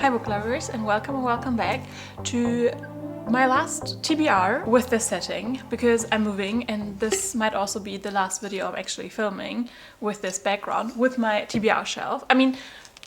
Hi book lovers, and welcome back to my last TBR with this setting, because I'm moving and this might also be the last video I'm actually filming with this background, with my TBR shelf. I mean,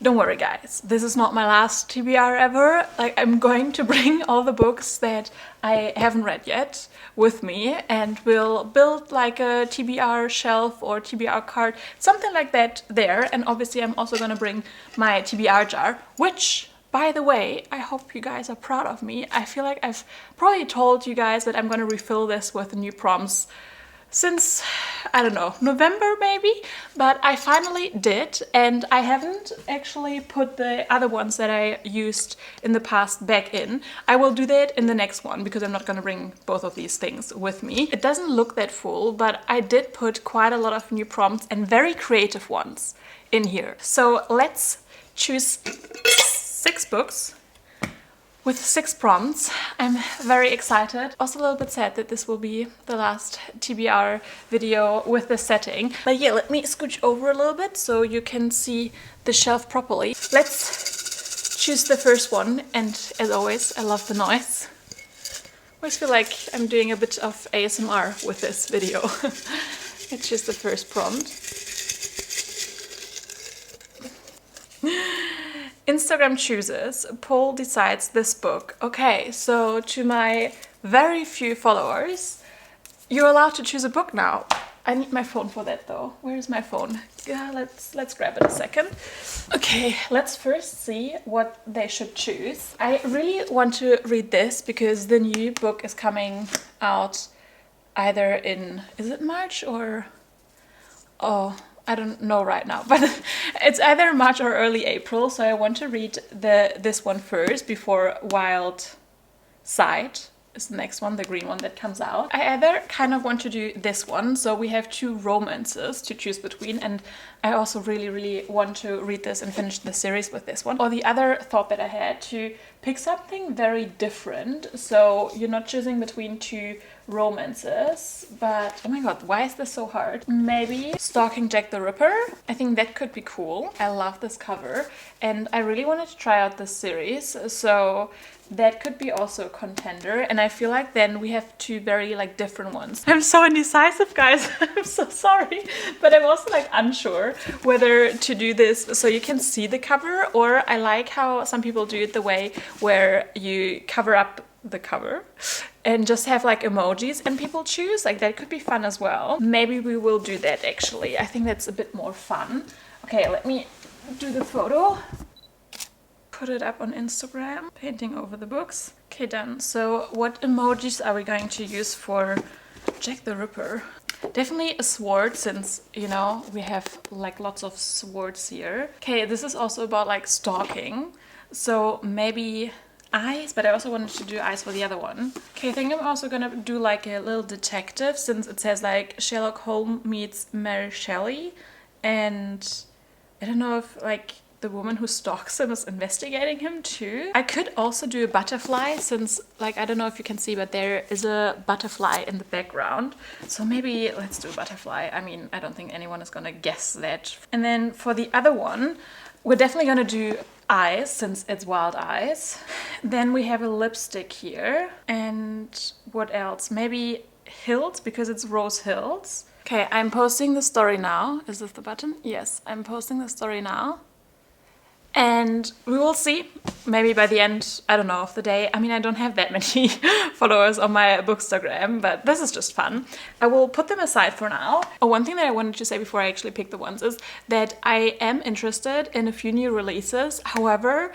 don't worry guys, this is not my last TBR ever. Like, I'm going to bring all the books that I haven't read yet with me, and we'll build like a TBR shelf or TBR cart, something like that there. And obviously I'm also gonna bring my TBR jar, which, by the way, I hope you guys are proud of me. I feel like I've probably told you guys that I'm gonna refill this with new prompts since, I don't know, November maybe, but I finally did, and I haven't actually put the other ones that I used in the past back in. I will do that in the next one because I'm not gonna bring both of these things with me. It doesn't look that full, but I did put quite a lot of new prompts and very creative ones in here. So let's choose 6 books with 6 prompts. I'm very excited. Also a little bit sad that this will be the last TBR video with this setting. But yeah, let me scooch over a little bit so you can see the shelf properly. Let's choose the first one, and as always, I love the noise. I always feel like I'm doing a bit of ASMR with this video. Let's choose the first prompt. Instagram chooses, poll decides this book. Okay, so to my very few followers, you're allowed to choose a book now. I need my phone for that though. Where is my phone? Yeah, let's grab it a second. Okay, let's first see what they should choose. I really want to read this because the new book is coming out either in, is it March or, oh, I don't know right now, but it's either March or early April, so I want to read this one first before Wild Side is the next one, the green one that comes out. I either kind of want to do this one, so we have 2 romances to choose between, and I also really want to read this and finish the series with this one. Or the other thought that I had, to pick something very different, so you're not choosing between 2 romances, but oh my god, why is this so hard? Maybe Stalking Jack the Ripper. I think that could be cool. I love this cover and I really wanted to try out this series, so that could be also a contender. And I feel like then we have 2 very like different ones. I'm so indecisive, guys. I'm so sorry, but I'm also like unsure whether to do this so you can see the cover, or I like how some people do it the way where you cover up the cover and just have like emojis and people choose. Like, that could be fun as well. Maybe we will do that actually. I think that's a bit more fun. Okay, let me do the photo. Put it up on Instagram. Painting over the books. Okay, done. So what emojis are we going to use for Jack the Ripper? Definitely a sword, since, you know, we have like lots of swords here. Okay, this is also about like stalking. So maybe eyes, but I also wanted to do eyes for the other one. Okay, I think I'm also gonna do like a little detective, since it says like Sherlock Holmes meets Mary Shelley, and I don't know if like the woman who stalks him is investigating him too. I could also do a butterfly, since like, I don't know if you can see, but there is a butterfly in the background. So maybe let's do a butterfly. I mean, I don't think anyone is gonna guess that. And then for the other one, we're definitely gonna do eyes, since it's Wild Eyes. Then we have a lipstick here. And what else? Maybe Hills, because it's Rose Hills. Okay, I'm posting the story now. Is this the button? Yes, I'm posting the story now. And we will see, maybe by the end, I don't know, of the day. I mean, I don't have that many followers on my Bookstagram, but this is just fun. I will put them aside for now. Oh, one thing that I wanted to say before I actually pick the ones is that I am interested in a few new releases. However,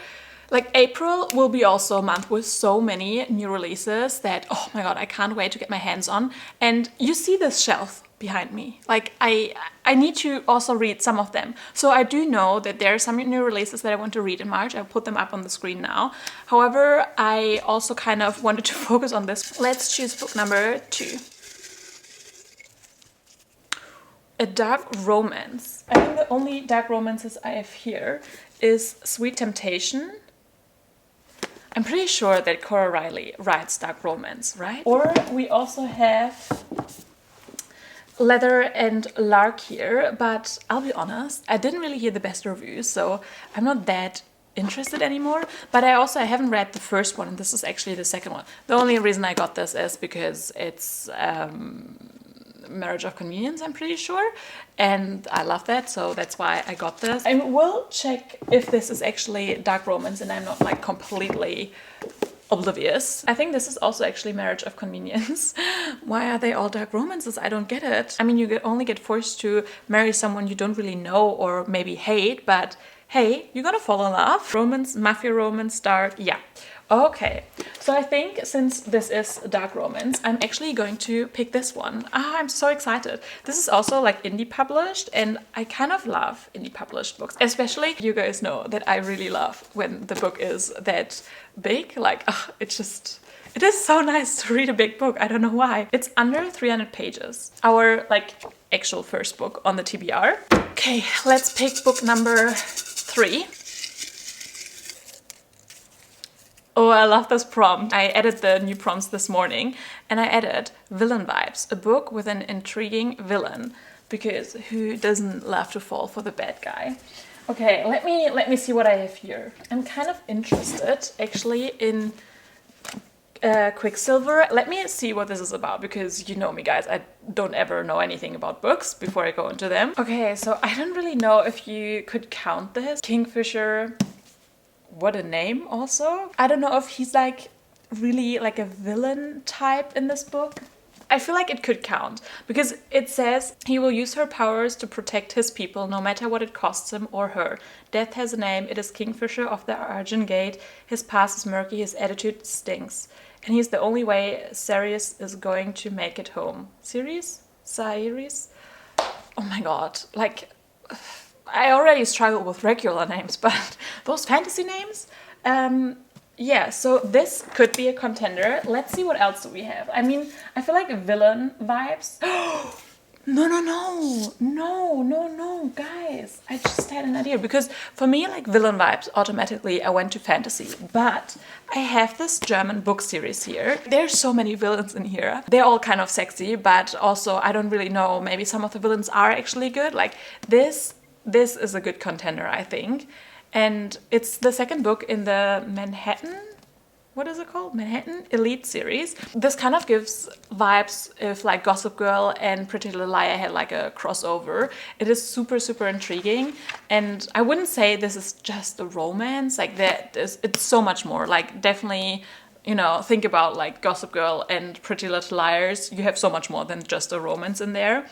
like, April will be also a month with so many new releases that, oh my god, I can't wait to get my hands on. And you see this shelf behind me. Like, I need to also read some of them. So I do know that there are some new releases that I want to read in March. I'll put them up on the screen now. However, I also kind of wanted to focus on this. Let's choose book number 2. A dark romance. I think the only dark romances I have here is Sweet Temptation. I'm pretty sure that Cora Riley writes dark romance, right? Or we also have Leather and Lark here, but I'll be honest, I didn't really hear the best reviews, so I'm not that interested anymore. But I haven't read the first one, and this is actually the second one. The only reason I got this is because it's Marriage of Convenience, I'm pretty sure, and I love that, so that's why I got this. I will check if this is actually dark romance and I'm not like completely oblivious. I think this is also actually Marriage of Convenience. Why are they all dark romances? I don't get it. I mean, you only get forced to marry someone you don't really know or maybe hate, but hey, you're gonna fall in love. Romance, mafia romance, dark, yeah. Okay, so I think since this is dark romance, I'm actually going to pick this one. I'm so excited. This is also like indie published, and I kind of love indie published books. Especially, you guys know that I really love when the book is that big. Like, it is so nice to read a big book. I don't know why. It's under 300 pages. Our like actual first book on the TBR. Okay, let's pick book number 3. Oh, I love this prompt. I added the new prompts this morning, and I added Villain Vibes, a book with an intriguing villain, because who doesn't love to fall for the bad guy? Okay, let me see what I have here. I'm kind of interested actually in Quicksilver. Let me see what this is about, because you know me guys, I don't ever know anything about books before I go into them. Okay, so I don't really know if you could count this. Kingfisher. What a name also. I don't know if he's like really like a villain type in this book. I feel like it could count because it says he will use her powers to protect his people no matter what it costs him or her. Death has a name. It is Kingfisher of the Argent Gate. His past is murky. His attitude stinks. And he's the only way Sirius is going to make it home. Sirius? Oh my god. Like, I already struggle with regular names, but those fantasy names? Yeah, so this could be a contender. Let's see what else do we have. I mean, I feel like Villain Vibes. No, guys. I just had an idea, because for me, like Villain Vibes, automatically I went to fantasy. But I have this German book series here. There's so many villains in here. They're all kind of sexy, but also I don't really know. Maybe some of the villains are actually good. Like this is a good contender, I think. And it's the second book in the Manhattan, what is it called? Manhattan Elite series. This kind of gives vibes if like Gossip Girl and Pretty Little Liar had like a crossover. It is super, super intriguing. And I wouldn't say this is just a romance. Like it's so much more. Like definitely, you know, think about like Gossip Girl and Pretty Little Liars. You have so much more than just a romance in there.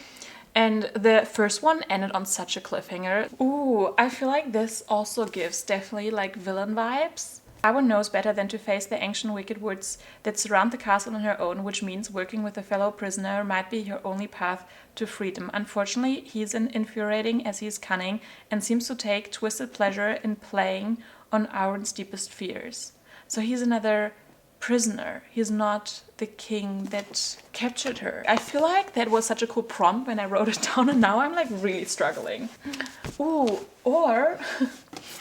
And the first one ended on such a cliffhanger. Ooh, I feel like this also gives definitely like villain vibes. Arwen knows better than to face the ancient wicked woods that surround the castle on her own, which means working with a fellow prisoner might be her only path to freedom. Unfortunately, he's infuriating as he's cunning and seems to take twisted pleasure in playing on Arwen's deepest fears. So he's another prisoner. He's not the king that captured her. I feel like that was such a cool prompt when I wrote it down, and now I'm like really struggling. Ooh, or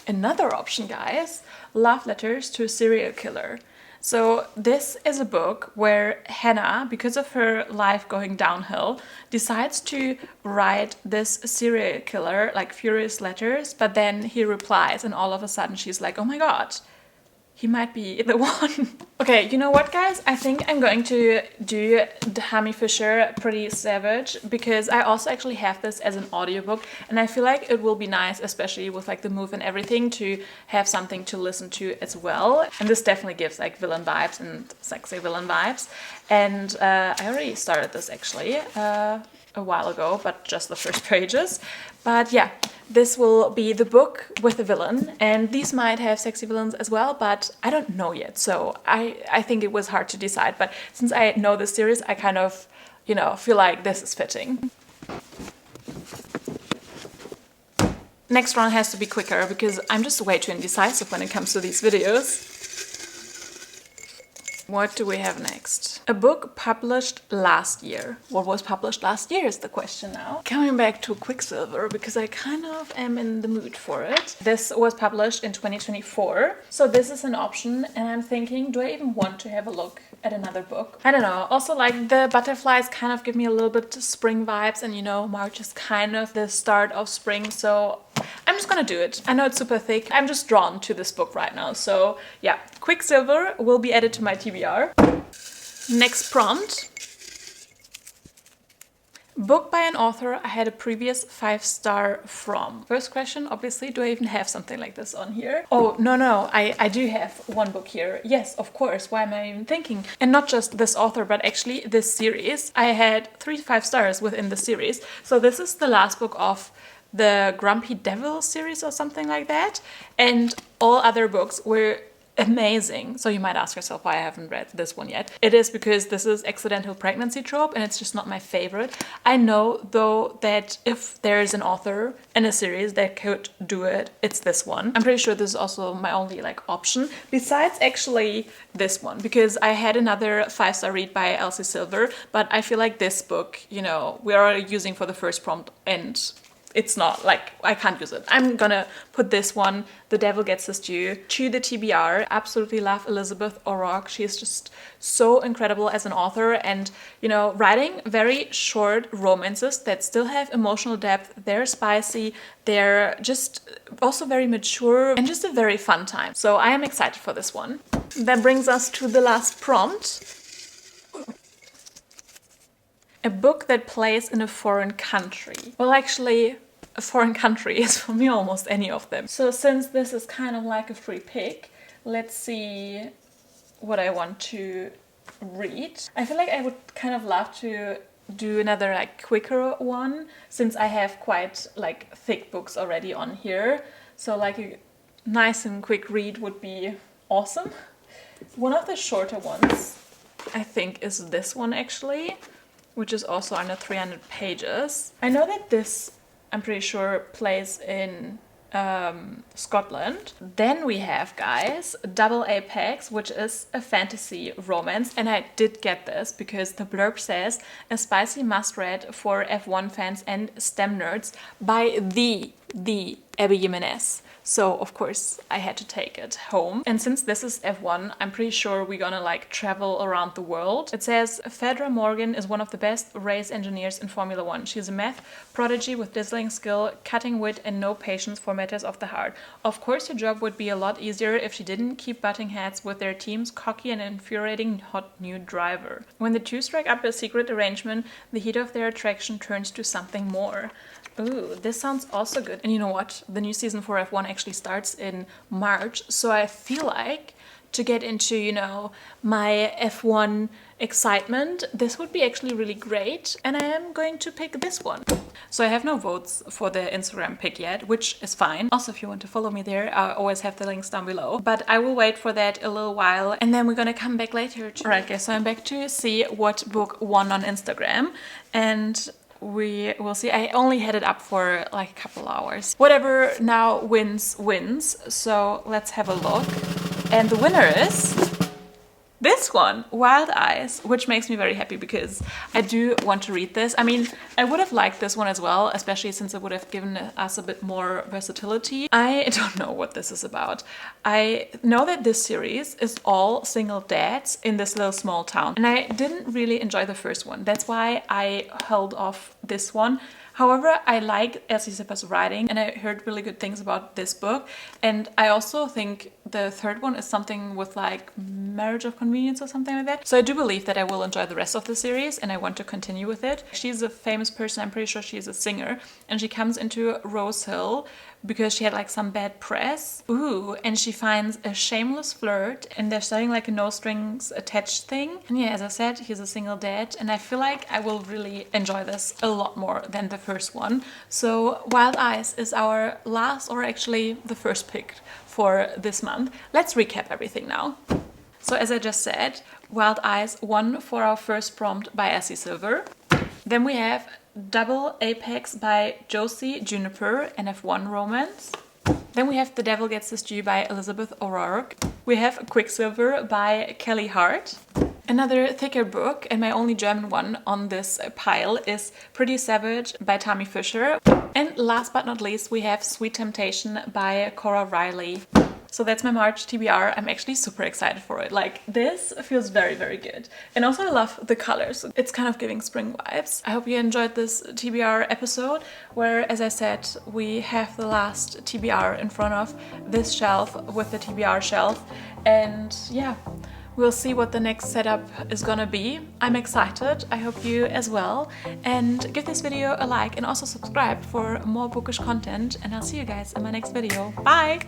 another option, guys. Love Letters to a Serial Killer. So this is a book where Hannah, because of her life going downhill, decides to write this serial killer like furious letters, but then he replies and all of a sudden she's like, oh my god, he might be the one. Okay, you know what, guys? I think I'm going to do Hami Fisher Pretty Savage, because I also actually have this as an audiobook, and I feel like it will be nice, especially with like the move and everything, to have something to listen to as well. And this definitely gives like villain vibes and sexy villain vibes. And I already started this actually a while ago, but just the first pages. But yeah, this will be the book with the villain, and these might have sexy villains as well, but I don't know yet, so I think it was hard to decide. But since I know this series, I kind of, you know, feel like this is fitting. Next one has to be quicker, because I'm just way too indecisive when it comes to these videos. What do we have next? A book published last year. What was published last year is the question now. Coming back to Quicksilver, because I kind of am in the mood for it. This was published in 2024. So this is an option, and I'm thinking, do I even want to have a look at another book? I don't know. Also, like, the butterflies kind of give me a little bit spring vibes, and you know, March is kind of the start of spring, so I'm just gonna do it. I know it's super thick. I'm just drawn to this book right now. So yeah, Quicksilver will be added to my TBR. Next prompt. Book by an author I had a previous 5-star from. First question, obviously, do I even have something like this on here? Oh, no, I do have one book here. Yes, of course, why am I even thinking? And not just this author, but actually this series. I had 3 5 stars within the series. So this is the last book of the Grumpy Devil series or something like that. And all other books were amazing. So you might ask yourself why I haven't read this one yet. It is because this is accidental pregnancy trope and it's just not my favorite. I know though that if there is an author in a series that could do it, it's this one. I'm pretty sure this is also my only like option besides actually this one, because I had another 5-star read by Elsie Silver, but I feel like this book, you know, we are using for the first prompt and it's not, like, I can't use it. I'm gonna put this one, The Devil Gets His Due, to the TBR. Absolutely love Elizabeth O'Rourke. She is just so incredible as an author and, you know, writing very short romances that still have emotional depth. They're spicy, they're just also very mature and just a very fun time. So I am excited for this one. That brings us to the last prompt. A book that plays in a foreign country. Well, actually, a foreign country is for me almost any of them. So since this is kind of like a free pick, let's see what I want to read. I feel like I would kind of love to do another like quicker one, since I have quite like thick books already on here. So like a nice and quick read would be awesome. One of the shorter ones, I think, is this one actually, which is also under 300 pages. I know that this, I'm pretty sure, plays in Scotland. Then we have, guys, Double Apex, which is a fantasy romance. And I did get this because the blurb says, a spicy must-read for F1 fans and STEM nerds by the Abby Jimenez. So of course I had to take it home. And since this is F1, I'm pretty sure we're gonna like travel around the world. It says Phaedra Morgan is one of the best race engineers in Formula One. She's a math prodigy with dazzling skill, cutting wit and no patience for matters of the heart. Of course her job would be a lot easier if she didn't keep butting heads with their team's cocky and infuriating hot new driver. When the two strike up a secret arrangement, the heat of their attraction turns to something more. Ooh, this sounds also good. And you know what? The new season for F1 actually starts in March. So I feel like to get into, you know, my F1 excitement, this would be actually really great. And I am going to pick this one. So I have no votes for the Instagram pick yet, which is fine. Also, if you want to follow me there, I always have the links down below. But I will wait for that a little while and then we're gonna come back later. Alright guys, so I'm back to see what book won on Instagram. And we will see. I only had it up for like a couple hours. Whatever now wins, wins. So let's have a look. And the winner is this one, Wild Eyes, which makes me very happy because I do want to read this. I mean, I would have liked this one as well, especially since it would have given us a bit more versatility. I don't know what this is about. I know that this series is all single dads in this little small town, and I didn't really enjoy the first one. That's why I held off this one. However, I like Elsie Silver's writing and I heard really good things about this book. And I also think the third one is something with like marriage of convenience or something like that. So I do believe that I will enjoy the rest of the series and I want to continue with it. She's a famous person, I'm pretty sure she's a singer, and she comes into Rose Hill because she had like some bad press. Ooh, and she finds a shameless flirt and they're starting like a no strings attached thing. And yeah, as I said, he's a single dad and I feel like I will really enjoy this a lot more than the first one. So Wild Eyes is our last, or actually the first pick for this month. Let's recap everything now. So as I just said, Wild Eyes won for our first prompt by Elsie Silver. Then we have Double Apex by Josie Juniper, an F1 romance. Then we have The Devil Gets His Due by Elizabeth O'Rourke. we have Quicksilver by Kelly Hart. Another thicker book, and my only German one on this pile, is Pretty Savage by Tammy Fisher. And last but not least, we have Sweet Temptation by Cora Riley. So that's my March TBR. I'm actually super excited for it. Like, this feels very, very good. And also I love the colors. It's kind of giving spring vibes. I hope you enjoyed this TBR episode where, as I said, we have the last TBR in front of this shelf with the TBR shelf. And yeah, we'll see what the next setup is gonna be. I'm excited, I hope you as well. And give this video a like and also subscribe for more bookish content. And I'll see you guys in my next video. Bye!